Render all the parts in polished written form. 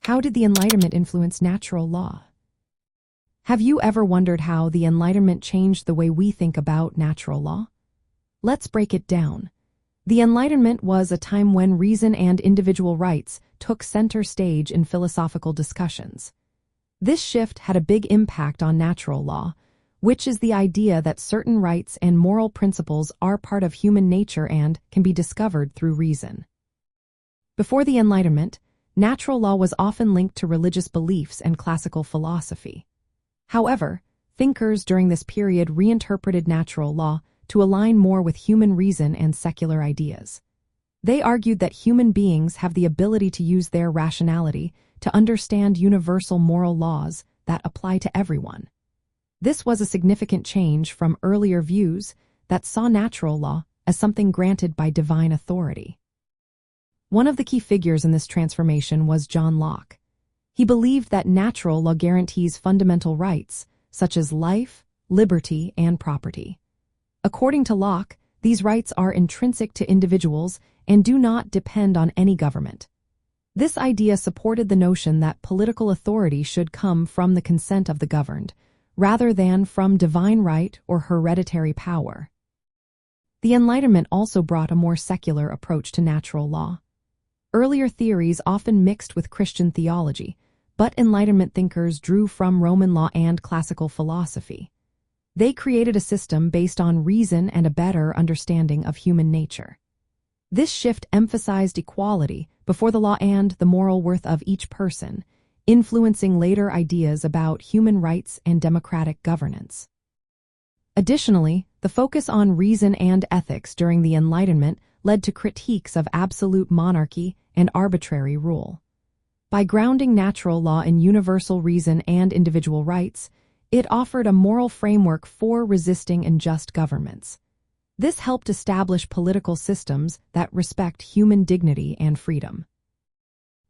How did the Enlightenment influence natural law? Have you ever wondered how the Enlightenment changed the way we think about natural law? Let's break it down. The Enlightenment was a time when reason and individual rights took center stage in philosophical discussions. This shift had a big impact on natural law, which is the idea that certain rights and moral principles are part of human nature and can be discovered through reason. Before the Enlightenment, natural law was often linked to religious beliefs and classical philosophy. However, thinkers during this period reinterpreted natural law to align more with human reason and secular ideas. They argued that human beings have the ability to use their rationality to understand universal moral laws that apply to everyone. This was a significant change from earlier views that saw natural law as something granted by divine authority. One of the key figures in this transformation was John Locke. He believed that natural law guarantees fundamental rights, such as life, liberty, and property. According to Locke, these rights are intrinsic to individuals and do not depend on any government. This idea supported the notion that political authority should come from the consent of the governed, rather than from divine right or hereditary power. The Enlightenment also brought a more secular approach to natural law. Earlier theories often mixed with Christian theology, but Enlightenment thinkers drew from Roman law and classical philosophy. They created a system based on reason and a better understanding of human nature. This shift emphasized equality before the law and the moral worth of each person, influencing later ideas about human rights and democratic governance. Additionally, the focus on reason and ethics during the Enlightenment led to critiques of absolute monarchy and arbitrary rule. By grounding natural law in universal reason and individual rights, it offered a moral framework for resisting unjust governments. This helped establish political systems that respect human dignity and freedom.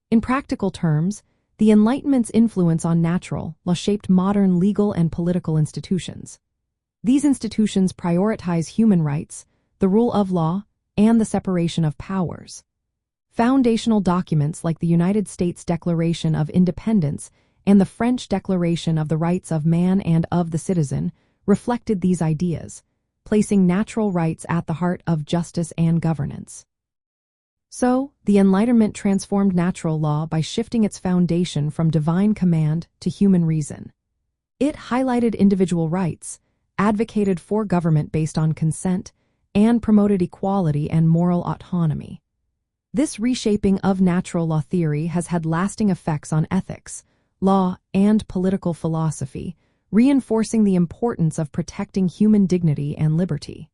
In practical terms, the Enlightenment's influence on natural law shaped modern legal and political institutions. These institutions prioritize human rights, the rule of law, and the separation of powers. Foundational documents like the United States Declaration of Independence and the French Declaration of the Rights of Man and of the Citizen reflected these ideas, placing natural rights at the heart of justice and governance. So, the Enlightenment transformed natural law by shifting its foundation from divine command to human reason. It highlighted individual rights, advocated for government based on consent, and promoted equality and moral autonomy. This reshaping of natural law theory has had lasting effects on ethics, law, and political philosophy, reinforcing the importance of protecting human dignity and liberty.